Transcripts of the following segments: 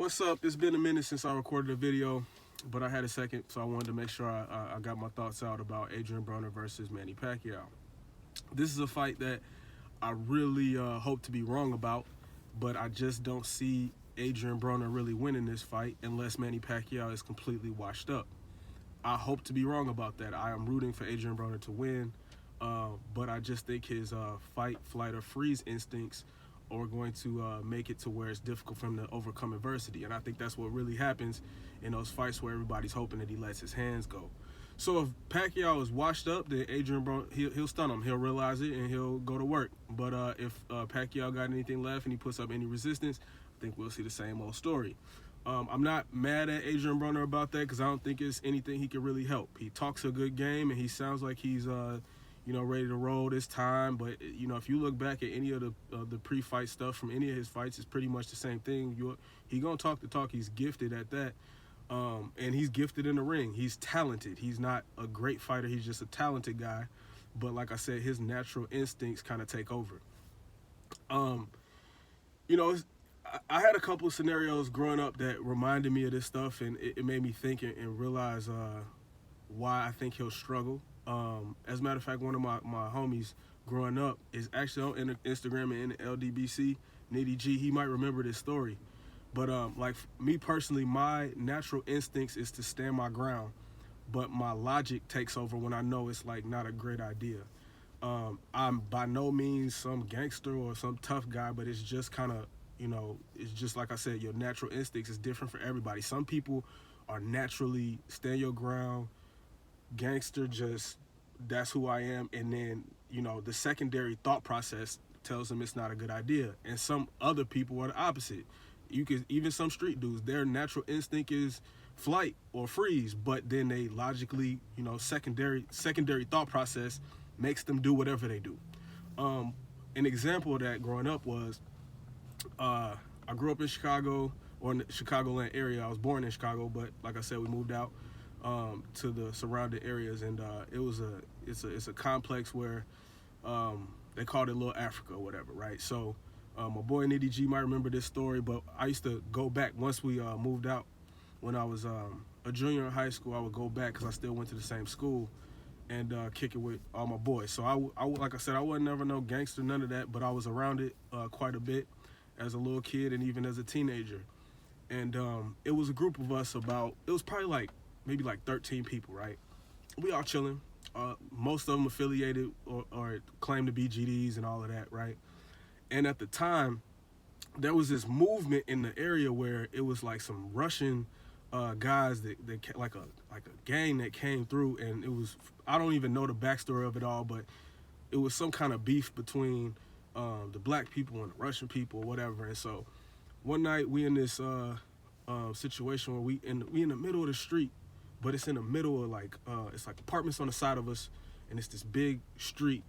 What's up? It's been a minute since I recorded a video, but I had a second, so I wanted to make sure I got my thoughts out about Adrien Broner versus Manny Pacquiao. This is a fight that I really hope to be wrong about, but I just don't see Adrien Broner really winning this fight unless Manny Pacquiao is completely washed up. I hope to be wrong about that. I am rooting for Adrien Broner to win, but I just think his fight, flight, or freeze instincts are going to make it to where it's difficult for him to overcome adversity. And I think that's what really happens in those fights where everybody's hoping that he lets his hands go. So if Pacquiao is washed up, then Adrien Broner, he'll stun him. He'll realize it, and he'll go to work. But if Pacquiao got anything left and he puts up any resistance, I think we'll see the same old story. I'm not mad at Adrien Broner about that because I don't think it's anything he can really help. He talks a good game, and he sounds like he's ready to roll this time. But if you look back at any of the pre-fight stuff from any of his fights, it's pretty much the same thing. He gonna talk the talk. He's gifted at that, and he's gifted in the ring. He's talented. He's not a great fighter. He's just a talented guy. But like I said, his natural instincts kind of take over. I had a couple of scenarios growing up that reminded me of this stuff, and it made me think and realize why I think he'll struggle. As a matter of fact, one of my homies growing up is actually on Instagram and in the LDBC, Nitty G. He might remember this story. But like me personally, my natural instincts is to stand my ground, but my logic takes over when I know it's like not a great idea. I'm by no means some gangster or some tough guy, but it's just kind of, it's just like I said, your natural instincts is different for everybody. Some people are naturally stand your ground, gangster, just that's who I am, and then the secondary thought process tells them it's not a good idea. And some other people are the opposite. Even some street dudes, their natural instinct is flight or freeze, but then they logically, secondary thought process makes them do whatever they do. An example of that growing up was I grew up in Chicago, or in the Chicagoland area. I was born in Chicago, but like I said, we moved out to the surrounding areas, and it's a complex where they called it Little Africa or whatever, right? So my boy Nitty G might remember this story, but I used to go back once we moved out. When I was a junior in high school, I would go back because I still went to the same school and kick it with all my boys. So I like I said, I wasn't never no gangster, none of that, but I was around it quite a bit as a little kid and even as a teenager. And it was a group of us it was probably maybe 13 people, right? We all chilling. Most of them affiliated or claimed to be GDs and all of that, right? And at the time, there was this movement in the area where it was like some Russian guys that like a gang that came through, and it was, I don't even know the backstory of it all, but it was some kind of beef between the black people and the Russian people or whatever. And so one night we in this situation where we in the middle of the street, but it's in the middle of it's like apartments on the side of us, and it's this big street.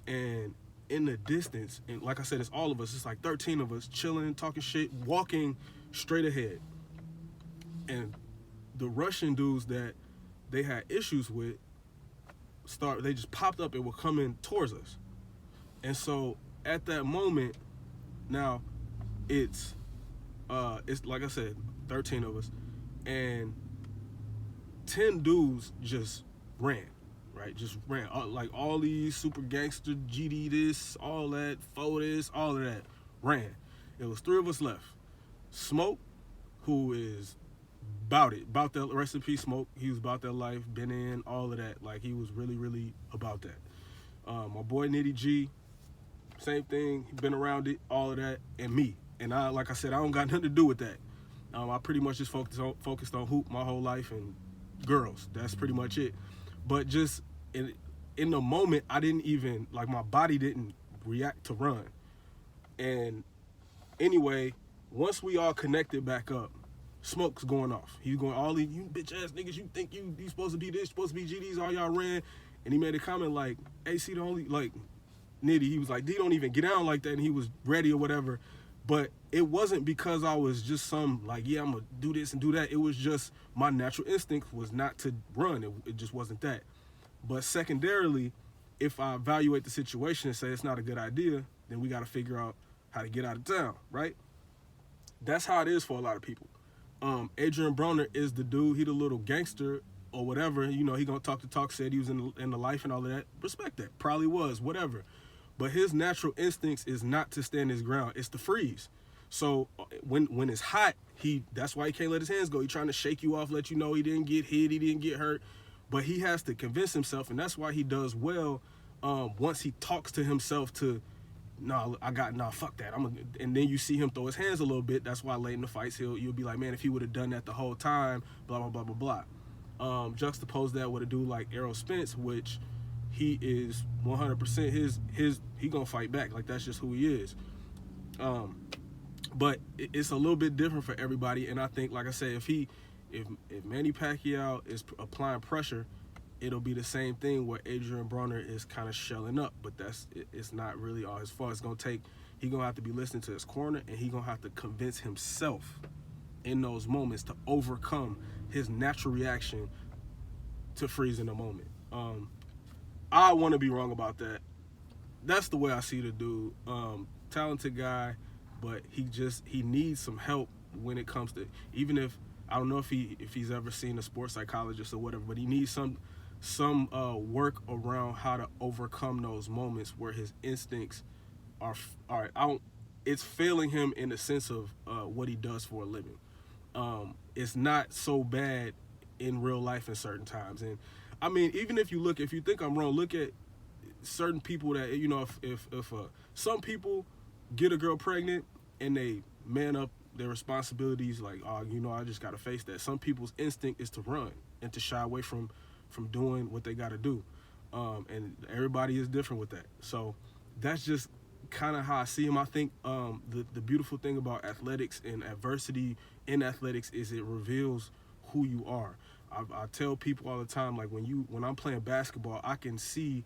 And in the distance, and like I said, it's all of us, it's like 13 of us chilling, talking shit, walking straight ahead. And the Russian dudes that they had issues with they just popped up and were coming towards us. And so at that moment, now it's like I said, 13 of us, and 10 dudes just ran, right? Just ran. Like all these super gangster, GD this, all that, fo this, all of that, ran. It was 3 of us left. Smoke, who is about that, rest in peace, Smoke. He was about that life, been in, all of that. Like, he was really, really about that. My boy Nitty G, same thing, he been around it, all of that, and me. And I, like I said, I don't got nothing to do with that. I pretty much just focused on hoop my whole life and girls. That's pretty much it. But just in the moment, I didn't even, my body didn't react to run. And anyway, once we all connected back up, Smoke's going off. He's going, all these, you bitch ass niggas, you think you supposed to be this, supposed to be GDs, all y'all ran. And he made a comment like, AC the only, Nitty, he was like, D don't even get down like that, and he was ready or whatever. But it wasn't because I was just some, yeah, I'm going to do this and do that. It was just my natural instinct was not to run. It just wasn't that. But secondarily, if I evaluate the situation and say it's not a good idea, then we got to figure out how to get out of town, right? That's how it is for a lot of people. Adrien Broner is the dude. He the little gangster or whatever. You know, he gonna talk the talk. Said he was in the life and all of that. Respect that. Probably was. Whatever. But his natural instincts is not to stand his ground. It's to freeze. So when it's hot, that's why he can't let his hands go. He trying to shake you off, let you know he didn't get hit, he didn't get hurt. But he has to convince himself, and that's why he does well once he talks to himself to, fuck that. And then you see him throw his hands a little bit. That's why late in the fights, you'll be like, man, if he would have done that the whole time, blah, blah, blah, blah, blah. Juxtapose that with a dude like Errol Spence, which he is 100% he gonna fight back. Like, that's just who he is. But it's a little bit different for everybody, and I think, like I said, if Manny Pacquiao is applying pressure, it'll be the same thing where Adrien Broner is kind of shelling up, but it's not really all his fault. It's gonna take, he gonna have to be listening to his corner, and he gonna have to convince himself in those moments to overcome his natural reaction to freeze in the moment. I want to be wrong about that. That's the way I see the dude. Talented guy, but he needs some help when it comes to, even if, I don't know if he's ever seen a sports psychologist or whatever, but he needs some work around how to overcome those moments where his instincts it's failing him in the sense of what he does for a living. It's not so bad in real life in certain times. And I mean, even if you think I'm wrong, look at certain people that, you know, if some people get a girl pregnant and they man up their responsibilities, like, oh, you know, I just got to face that. Some people's instinct is to run and to shy away from doing what they got to do. And everybody is different with that. So that's just kind of how I see him. I think the beautiful thing about athletics and adversity in athletics is it reveals who you are. I tell people all the time, like, when I'm playing basketball, I can see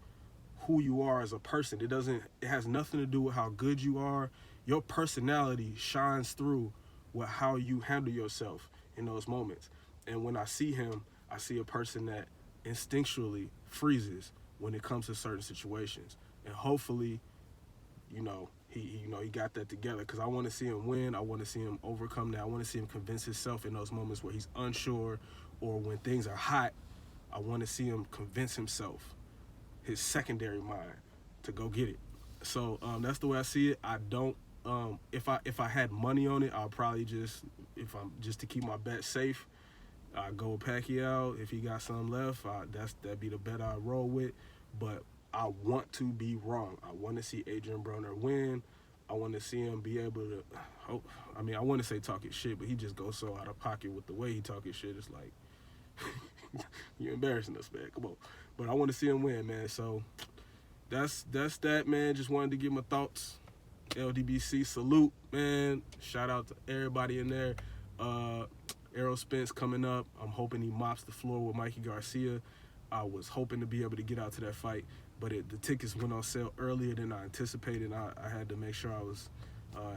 who you are as a person. It has nothing to do with how good you are. Your personality shines through with how you handle yourself in those moments. And when I see him, I see a person that instinctually freezes when it comes to certain situations. And hopefully, you know, he got that together, because I want to see him win. I want to see him overcome that. I want to see him convince himself in those moments where he's unsure or when things are hot. I want to see him convince himself, his secondary mind, to go get it. So that's the way I see it. I don't. If I had money on it, I'll probably just to keep my bet safe, I go with Pacquiao. If he got something left, that'd be the bet I roll with. But I want to be wrong. I want to see Adrien Broner win. I want to see him be able to. I want to say talk his shit, but he just goes so out of pocket with the way he talk his shit. It's like, you're embarrassing us, man. Come on. But I want to see him win, man. So that's that, man. Just wanted to give my thoughts. LDBC, salute, man. Shout out to everybody in there. Errol Spence coming up. I'm hoping he mops the floor with Mikey Garcia. I was hoping to be able to get out to that fight, but the tickets went on sale earlier than I anticipated. I had to make sure I was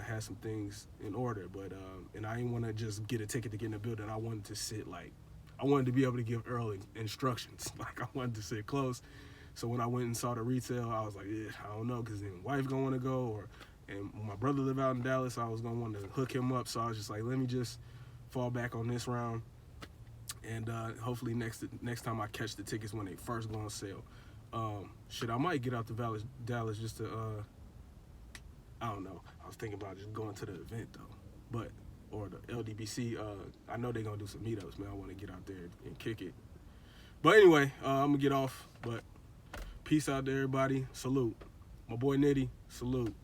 had some things in order, but and I didn't want to just get a ticket to get in the building. I wanted to sit, like, I wanted to be able to give Earl instructions. Like, I wanted to sit close. So when I went and saw the retail, I was like, yeah, I don't know, because then wife gonna want to go, and my brother live out in Dallas, I was gonna want to hook him up. So I was just like, let me just fall back on this round, and hopefully next time I catch the tickets when they first go on sale. I might get out to Dallas just to I don't know. I was thinking about just going to the event though, or the LDBC. I know they're gonna do some meetups, man. I want to get out there and kick it. But anyway, I'm gonna get off. But peace out to everybody. Salute. My boy Nitty. Salute.